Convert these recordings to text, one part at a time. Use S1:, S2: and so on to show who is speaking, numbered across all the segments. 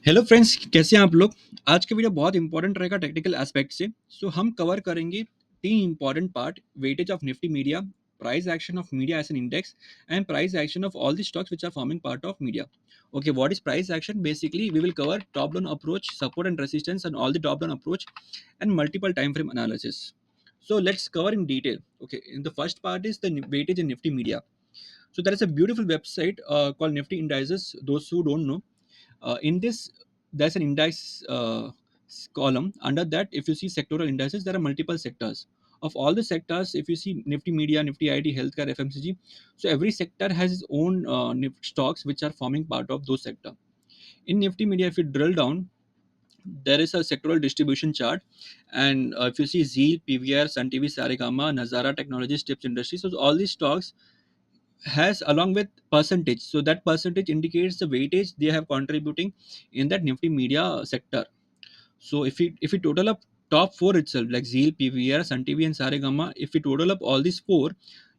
S1: Hello friends, कैसे हैं आप लोग। आज का वीडियो बहुत इंपॉर्टेंट रहेगा टेक्निकल एस्पेक्ट से। हम कवर करेंगे तीन important part: weightage of Nifty Media, price action of Media as an index, and price action of all the stocks which are forming part of Media. Okay, what is price action? Basically, we will cover top down approach, support and resistance, and all the top down approach and multiple time frame analysis. So let's cover in detail. Okay, in the first part is the weightage in Nifty media. So there is a beautiful website called Nifty Indices. Those who don't know, in this, there's an index column. Under that, if you see sectoral indices, there are multiple sectors. Of all the sectors, if you see Nifty Media, Nifty IT, Healthcare, FMCG, so every sector has its own stocks which are forming part of those sector. In Nifty Media, if you drill down, there is a sectoral distribution chart, and if you see Zeal, PVR, Sun TV, Saregama, Nazara Technologies, Tips Industries, so all these stocks has along with percentage, so that percentage indicates the weightage they have contributing in that Nifty media sector. So if we total up top four itself, like Zeal, PVR, Sun TV, and Saregama, if we total up all these four,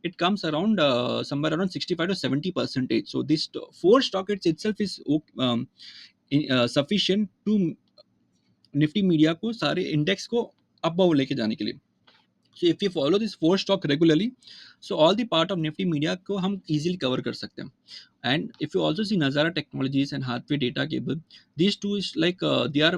S1: it comes around somewhere around 65 to 70 percentage. So this four stock itself is sufficient to Nifty media को सारे index को above लेके जाने के लिए. So if you follow this four stock regularly, so all the part of Nifty media को हम easily cover कर सकते हैं. And if you also see Nazara Technologies and Hathway Data Cable, these two is like they are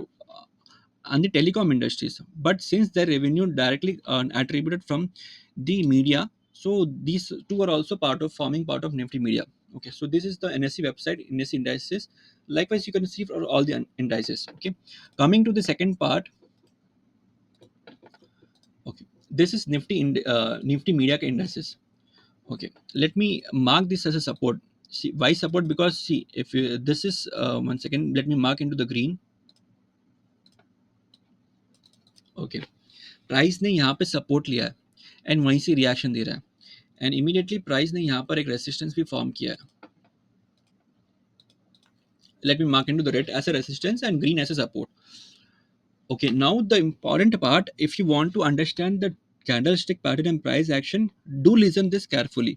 S1: on the telecom industries, but since their revenue directly attributed from the media, so these two are also part of forming part of Nifty media. Okay, so this is the NSE website, NSE indices. Likewise, you can see for all the indices. Okay, coming to the second part. Okay, this is Nifty media indices. Okay, let me mark this as a support. See why support? Because see, if you, this is one second, let me mark into the green. Okay, price ने यहाँ पे support लिया है and वहीं से reaction दे रहा है, and immediately price ने यहाँ पर एक रेसिस्टेंस भी फॉर्म किया है. Let me mark into the red as a resistance and green as a support. Okay, now the important part, if you want to understand the candlestick pattern and price action, do listen this carefully.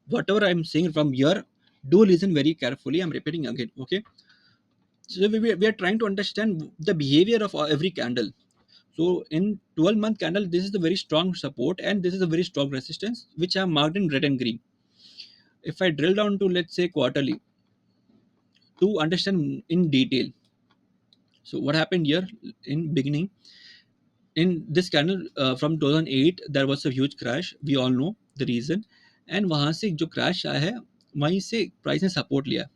S1: Whatever I'm saying from here, do listen very carefully. I'm repeating again. Okay, so we are trying to understand the behavior of every candle. So in 12-month candle, this is the very strong support and this is a very strong resistance which I have marked in red and green. If I drill down to, let's say, quarterly to understand in detail, so what happened here in beginning, in this candle from 2008 there was a huge crash, we all know the reason, and वहां से जो crash आया है वहीं से price ने support लिया.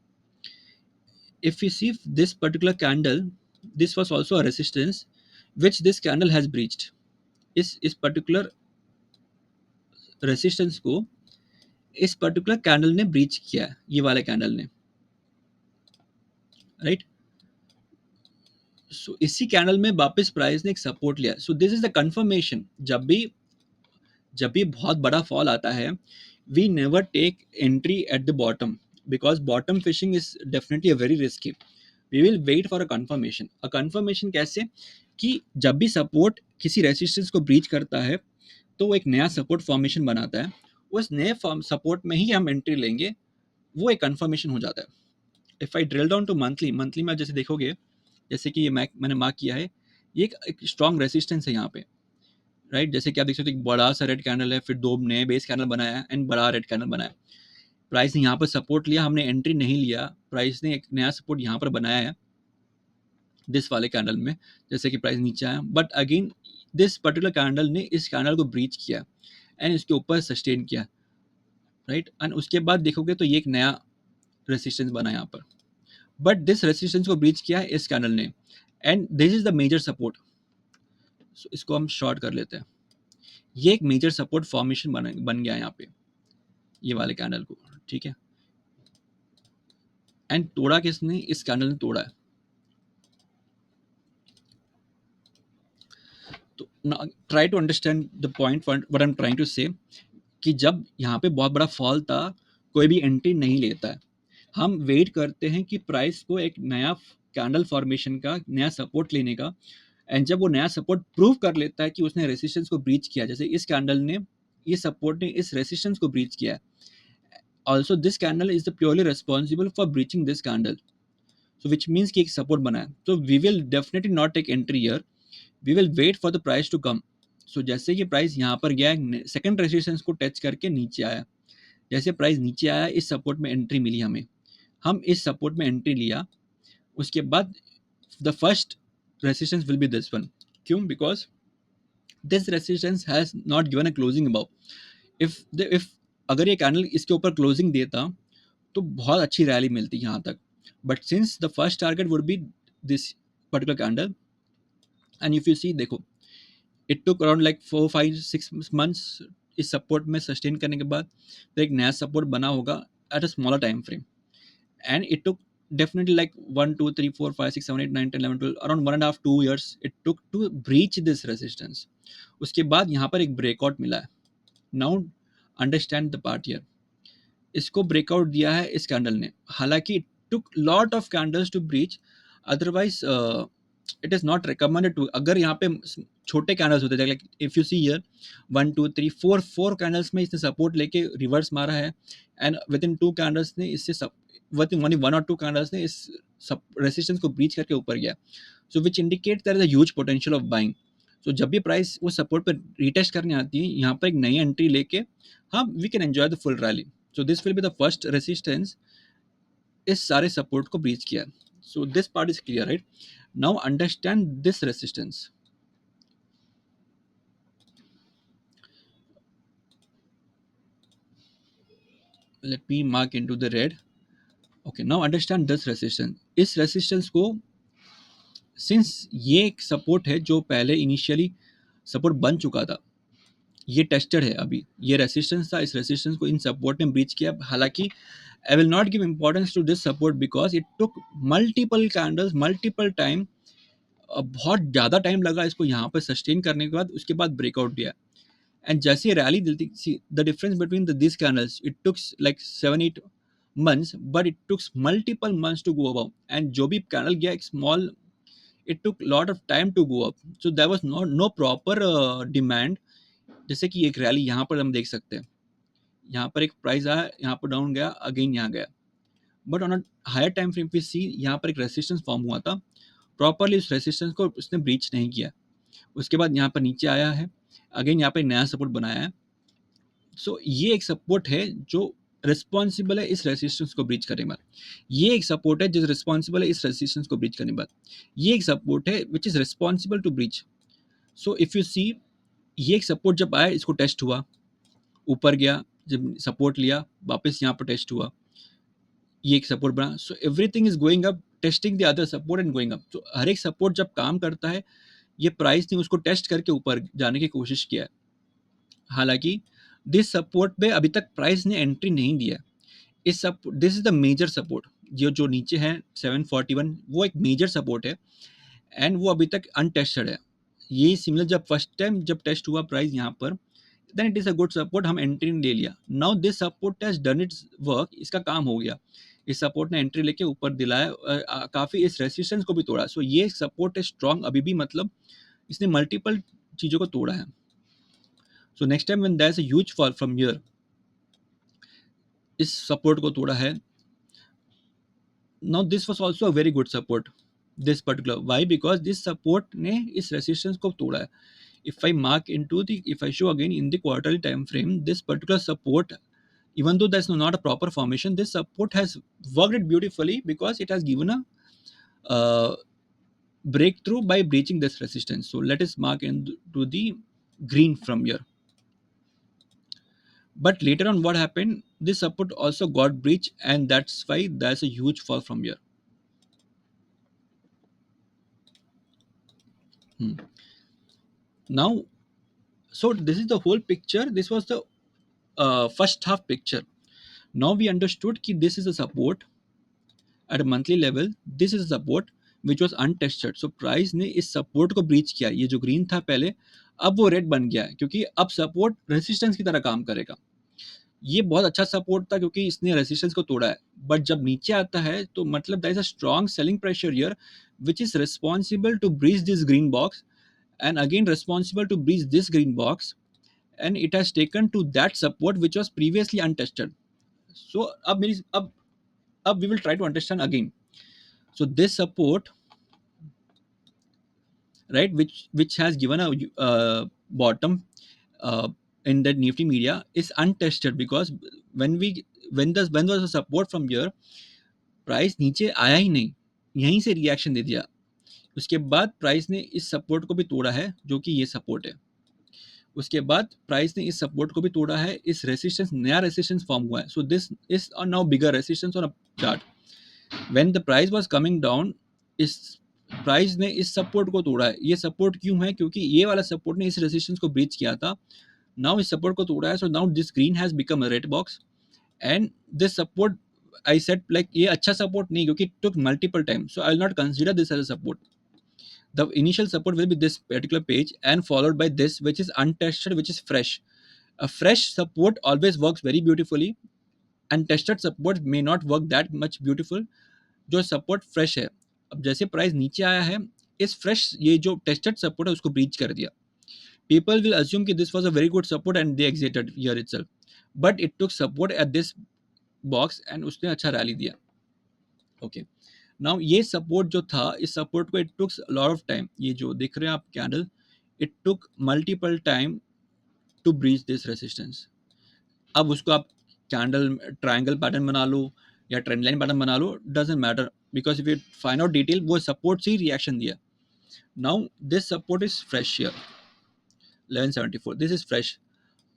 S1: If you see this particular candle, this was also a resistance which this candle has breached. इस particular resistance को इस पर्टिकुलर कैंडल ने ब्रीच किया है, ये वाले कैंडल ने, राइट. सो इसी कैंडल में वापस प्राइस ने एक सपोर्ट लिया. So this is the confirmation. जब भी बहुत बड़ा फॉल आता है, we never take entry at the bottom, because bottom fishing is definitely a very risky. We will wait for a confirmation. कैसे कि जब भी सपोर्ट किसी रेसिस्टेंस को ब्रीच करता है तो वो एक नया सपोर्ट फॉर्मेशन बनाता है, उस नए सपोर्ट में ही हम एंट्री लेंगे, वो एक कंफर्मेशन हो जाता है. If I drill down to monthly में जैसे देखोगे, जैसे कि ये मैंने मार्क किया है, ये एक स्ट्रॉन्ग रेसिस्टेंस है यहाँ पे, राइट. जैसे कि आप देख सकते हो, एक बड़ा सा रेड कैंडल है, फिर दो नए बेस कैंडल बनाया है एंड बड़ा रेड कैंडल बनाया. प्राइस ने यहाँ पर सपोर्ट लिया, हमने एंट्री नहीं लिया, प्राइस ने एक नया सपोर्ट यहाँ पर बनाया है दिस वाले कैंडल में, जैसे कि प्राइस नीचे आया, but again this particular candle ने इस कैंडल को ब्रीच किया एंड इसके ऊपर सस्टेन किया, राइट. एंड उसके बाद देखोगे तो ये एक नया रेसिस्टेंस बना यहाँ पर, बट दिस रेसिस्टेंस को ब्रीच किया है इस कैंडल ने, and this is the major support. इसको हम शॉर्ट कर लेते हैं. ये एक मेजर सपोर्ट फॉर्मेशन बन गया यहाँ पे, ये वाले कैंडल को, ठीक है. एंड तोड़ा किसने? इस कैंडल ने तोड़ा है. तो try to understand the point what I am trying to say, कि जब यहाँ पे बहुत बड़ा फॉल था, कोई भी एंट्री नहीं लेता है, हम वेट करते हैं कि प्राइस को एक नया कैंडल फॉर्मेशन का नया सपोर्ट लेने का, एंड जब वो नया सपोर्ट प्रूव कर लेता है कि उसने रेसिस्टेंस को ब्रीच किया, जैसे इस कैंडल ने, ये सपोर्ट ने इस रेसिस्टेंस को ब्रीच किया है. Also this candle is the purely responsible for breaching this candle. So which means कि एक सपोर्ट बना है, तो we will definitely not take entry here, we will wait for the price to come. So जैसे कि price यहाँ पर गया, सेकंड रेजिस्टेंस को टच करके नीचे आया, जैसे प्राइस नीचे आया इस सपोर्ट में एंट्री मिली हमें, हम इस सपोर्ट में एंट्री लिया। उसके बाद the first resistance will be this one. क्यों? Because this resistance has not given a closing above. If अगर ये कैंडल इसके ऊपर क्लोजिंग देता तो बहुत अच्छी रैली मिलती यहाँ तक, but since the first target would be this particular candle, and if you see देखो, it took around like 4 5 6 months इस सपोर्ट में सस्टेन करने के बाद फिर एक नया सपोर्ट बना होगा at a smaller time frame, and it took definitely like 1 2 3 4 5 6 7 8 9 10 11 12 around 1.5 2 years it took to breach this resistance। उसके बाद यहाँ पर एक ब्रेकआउट मिला है। Now understand the part here, इसको ब्रेकआउट दिया है इस कैंडल ने, हालांकि it took lot of candles to breach, otherwise it is not recommended to. अगर यहाँ पे छोटे कैंडल्स होते थे, like if you see here 1 2 3 4 candles में इसने सपोर्ट लेके रिवर्स मारा है, एंड विद इन 2 कैंडल्स ने इससे विद इन 1 or 2 कैंडल्स ने इस रेसिस्टेंस को ब्रीच करके ऊपर गया, so which indicate there is a huge potential of buying. So जब भी प्राइस वो सपोर्ट पर रिटेस्ट करने आती है, यहाँ पर एक नई एंट्री लेके हाँ we can enjoy the full rally. So this will be the first resistance इस सारे सपोर्ट को ब्रीच किया। So this part is clear, right? Now understand this resistance. Let me mark into the red. Okay, now understand this resistance. इस resistance को, since ये एक support है जो पहले इनिशियली सपोर्ट बन चुका था, ये टेस्टेड है, अभी ये रेसिस्टेंस था, इस रेसिस्टेंस को इन सपोर्ट ने ब्रीच किया। हालांकि I will not give importance to this support because it took multiple candles multiple time, बहुत ज़्यादा टाइम लगा इसको यहाँ पर सस्टेन करने के बाद, उसके बाद ब्रेकआउट दिया। एंड जैसे रैली दिलती, the difference between this candles, it tooks like 7 8 months, but it tooks multiple months to go above. And जो भी कैंडल गया एक small, it took lot of time to go up, so there was no proper demand. जैसे कि एक rally यहाँ पर हम देख सकते हैं, यहाँ पर एक प्राइस आया, यहाँ पर डाउन गया, अगेन यहाँ गया, but on a higher time frame पे सी यहाँ पर एक रेसिस्टेंस फॉर्म हुआ था, प्रॉपरली उस रेसिस्टेंस को उसने ब्रीच नहीं किया। उसके बाद यहाँ पर नीचे आया है, अगेन यहाँ पर नया सपोर्ट बनाया है। सो ये एक सपोर्ट है जो रिस्पॉन्सिबल है इस रेसिस्टेंस को ब्रीच करने में। ये एक सपोर्ट है जो रिस्पॉन्सिबल है इस रेसिस्टेंस को ब्रीच करने में। ये एक सपोर्ट है which is responsible to breach. So if you see, ये एक सपोर्ट जब आया इसको टेस्ट हुआ, ऊपर गया, जब सपोर्ट लिया वापस यहाँ पर टेस्ट हुआ, ये एक सपोर्ट बना। So everything is going up, testing the other support and going up. तो हर एक सपोर्ट जब काम करता है, ये प्राइस ने उसको टेस्ट करके ऊपर जाने की कोशिश किया है। हालांकि दिस सपोर्ट पे अभी तक प्राइस ने एंट्री नहीं दिया है। इस सब, this is the major support, जो जो नीचे है 741, वो एक मेजर सपोर्ट है, एंड वो अभी तक अनटेस्टेड है। ये सिमिलर जब फर्स्ट टाइम जब टेस्ट हुआ प्राइस यहाँ पर, then it is a good support, हम एंट्री ले लिया। Now this support has done its work, इसका काम हो गया, इस सपोर्ट ने एंट्री लेके ऊपर दिलाया, काफी इस रेसिस्टेंस को भी तोड़ा। सो ये सपोर्ट है स्ट्रॉन्ग अभी भी, मतलब इसने मल्टीपल चीजों को तोड़ा है। So next time when there is a huge fall from here, इस सपोर्ट को तोड़ा है। Now this was also a very good support, this particular, why? Because this support ने इस रेसिस्टेंस को तोड़ा है। If I mark into the, if I show again in the quarterly time frame, this particular support, even though there's not a proper formation, this support has worked it beautifully because it has given a uh, breakthrough by breaching this resistance. So let us mark into the green from here. But later on, what happened? This support also got breached, and that's why there's a huge fall from here. Hmm. Now, so this is the whole picture. This was the first half picture. Now we understood that this is a support at a monthly level, this is a support which was untested। so price ने इस support को breach किया, ये जो green था पहले, अब वो red बन गया है, क्योंकि अब support resistance की तरह काम करेगा। ये बहुत अच्छा सपोर्ट था क्योंकि इसने रेजिस्टेंस को तोड़ा है, बट जब नीचे आता है तो मतलब there is a strong selling pressure here which is responsible to breach this green box, and again responsible to breach this green box, and it has taken to that support which was previously untested. So अब we will try to understand again. So this support, right, which has given a bottom uh, in the Nifty media is untested, because when we when was the support from here, price नीचे आया ही नहीं, यहीं से reaction दे दिया। उसके बाद price ने इस सपोर्ट को भी तोड़ा है, जो कि ये सपोर्ट है। उसके बाद प्राइस ने इस सपोर्ट को भी तोड़ा है, इस रेसिस्टेंस, नया रेसिस्टेंस फॉर्म हुआ है। सो this is now bigger resistance on a chart. When the price was coming down, इस प्राइस ने इस सपोर्ट को तोड़ा है। ये सपोर्ट क्यों है? क्योंकि ये वाला सपोर्ट ने इस रेसिस्टेंस को ब्रीच किया था। नाउ इस सपोर्ट को तोड़ा है, so now this green has become a red box, and this support, I said like ये अच्छा सपोर्ट नहीं, क्योंकि it took multiple times, so I'll not consider this as a support. The initial support will be this particular page and followed by this, which is untested, which is fresh. A fresh support always works very beautifully, and tested support may not work that much beautiful. जो support fresh है, अब जैसे price नीचे आया है, इस fresh ये जो टेस्टेड सपोर्ट है उसको ब्रीच कर दिया। पीपल विल अज्यूम कि this was a very good support and they exerted here itself, but it took support at this box and उसने अच्छा रैली दिया। ओके, नाउ ये सपोर्ट जो था, इस सपोर्ट को it took lot of time, ये जो दिख रहे हैं आप candle, it took multiple time to breach this resistance. अब उसको आप कैंडल ट्रायंगल पैटर्न बना लो या ट्रेंड लाइन पैटर्न बना लो, doesn't matter, because if you find out detail, वो सपोर्ट से ही रिएक्शन दिया। Now this support is fresh here 1174, this is fresh.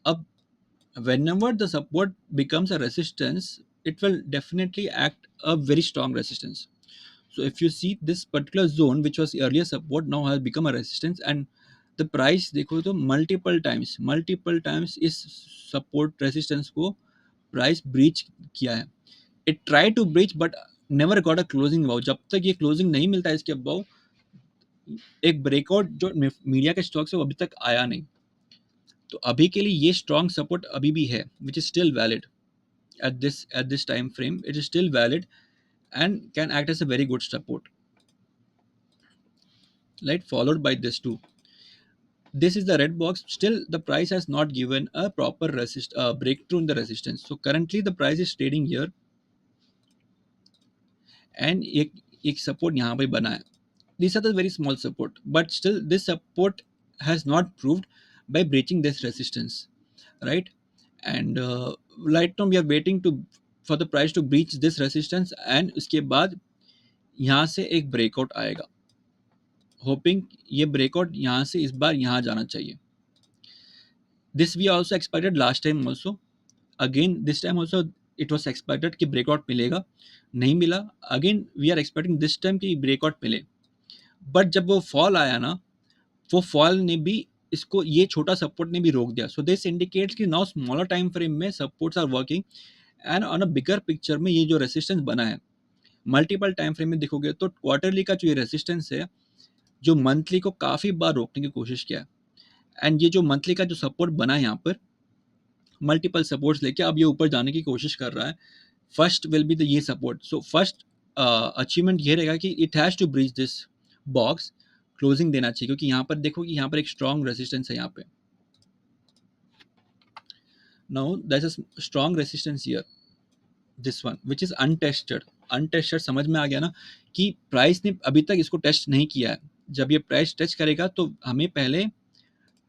S1: अब whenever the support becomes a resistance, it will definitely act a very strong resistance. So if you see this particular zone, which was earlier support, now has become a resistance, and the price देखो तो multiple times इस support resistance को price breach किया है। It tried to breach but never got a closing above। जब तक ये closing नहीं मिलता है इसके above, एक breakout जो मीडिया के स्टॉक से वो अभी तक आया नहीं। तो अभी के लिए ये strong support अभी भी है, which is still valid at this time frame. It is still valid and can act as a very good support, right? Followed by this too. This is the red box. Still the price has not given a proper breakthrough in the resistance. So currently the price is trading here, and एक support यहाँ पे बना है। These are the very small support, but still this support has not proved by breaching this resistance, right? And right now we are waiting to for the price to breach this resistance, and उसके बाद यहाँ से एक breakout आएगा। Hopping ये breakout यहाँ से इस बार यहाँ जाना चाहिए। This we also expected last time also, again this time also it was expected कि ब्रेकआउट मिलेगा, नहीं मिला। Again we are expecting this time कि ब्रेकआउट मिले, बट जब वो फॉल आया ना, वो फॉल ने भी इसको, ये छोटा सपोर्ट ने भी रोक दिया। सो दिस इंडिकेट्स कि नाउ स्मॉलर टाइम फ्रेम में supports are working, and on a bigger picture में ये जो रेसिस्टेंस बना है, मल्टीपल टाइम फ्रेम में देखोगे तो क्वार्टरली का जो ये रेसिस्टेंस है, जो मंथली को काफ़ी बार रोकने की कोशिश किया है, एंड ये जो मंथली का जो सपोर्ट बना है यहाँ पर, मल्टीपल सपोर्ट्स लेके अब ये ऊपर जाने की कोशिश कर रहा है। फर्स्ट विल बी द ये सपोर्ट। सो फर्स्ट अचीवमेंट ये रहेगा कि it has to breach this box, closing देना चाहिए, क्योंकि यहाँ पर देखो कि यहाँ पर एक स्ट्रॉन्ग रेसिस्टेंस है यहाँ पे। Now that's a strong resistance here, this one which is untested. Untested समझ में आ गया ना, कि प्राइस ने अभी तक इसको टेस्ट नहीं किया है। जब ये प्राइस टेस्ट करेगा तो हमें पहले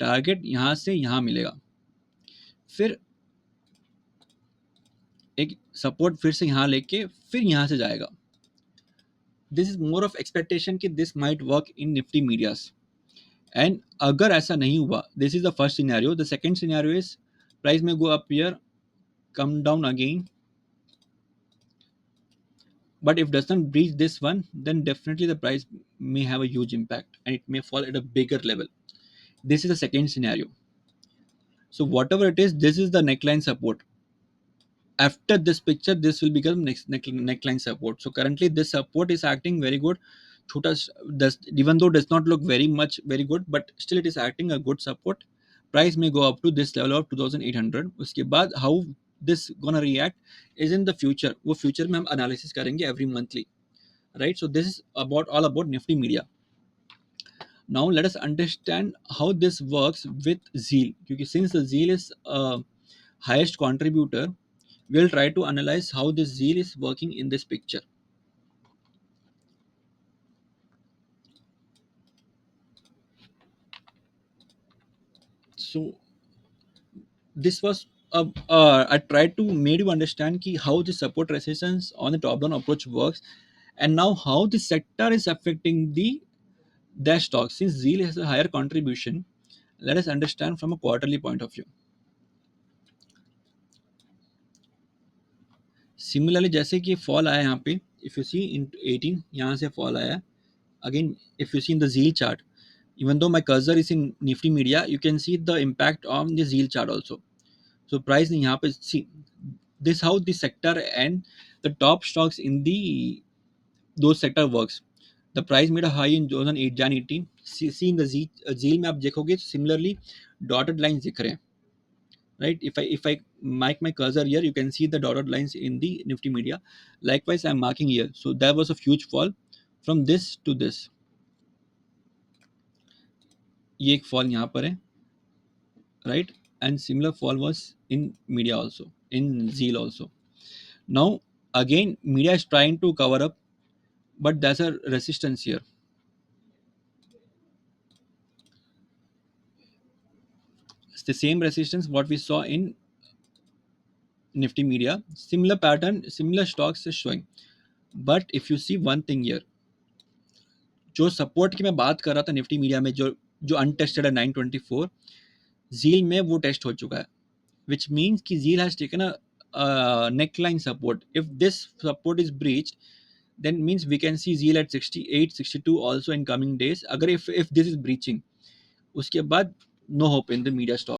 S1: टारगेट यहाँ से यहाँ मिलेगा, फिर एक सपोर्ट फिर से यहाँ लेके फिर यहाँ से जाएगा। This is more of expectation कि this might work in Nifty medias, and अगर ऐसा नहीं हुआ, this is the first scenario. The second scenario is price में go up here, come down again, but if doesn't breach this one, then definitely the price may have a huge impact and it may fall at a bigger level. This is the second scenario. So whatever it is, this is the neckline support. After this picture, this will become neckline support. So currently this support is acting very good. Chota does, even though does not look very much very good, but still it is acting a good support. Price may go up to this level of 2800. उसके बाद how this gonna react is in the future. वो future में हम analysis करेंगे every monthly, right? So this is about all about Nifty Media. Now let us understand how this works with Zeal. Because since the Zeal is highest contributor, we'll try to analyze how this Zeal is working in this picture. So this was I tried to make you understand ki how the support resistance on the top down approach works, and now how the sector is affecting the their stock. Since Zeal has a higher contribution, let us understand from a quarterly point of view. Similarly, जैसे कि fall आया यहाँ पे, if you see in 18 यहाँ से fall आया. Again, if you see in the Zeal chart, even though my cursor is in Nifty Media, you can see the impact on the Zeal chart also. So price यहाँ पे see this how the sector and the top stocks in the those sector works. The price made a high in 2008 Jan 18. See in the Zeal में आप देखोगे similarly dotted lines दिख रहे हैं, right? If I mark my cursor here, you can see the dotted lines in the Nifty Media. Likewise, I'm marking here. So there was a huge fall from this to this. ये एक fall यहाँ पर है, right? And similar fall was in media also, in Zeal also. Now again, media is trying to cover up, but there's a resistance here. It's the same resistance what we saw in Nifty Media. Similar pattern, similar stocks is showing. But if you see one thing here, जो support की मैं बात कर रहा था Nifty media में, जो जो अनटेस्टेड है 924, जील में वो टेस्ट हो चुका है, which means कि Zeal has taken a neckline support. If this support is breached, then means we can see Zeal at 68, 62 also in coming days. अगर if this is breaching, उसके बाद no hope in the media stock.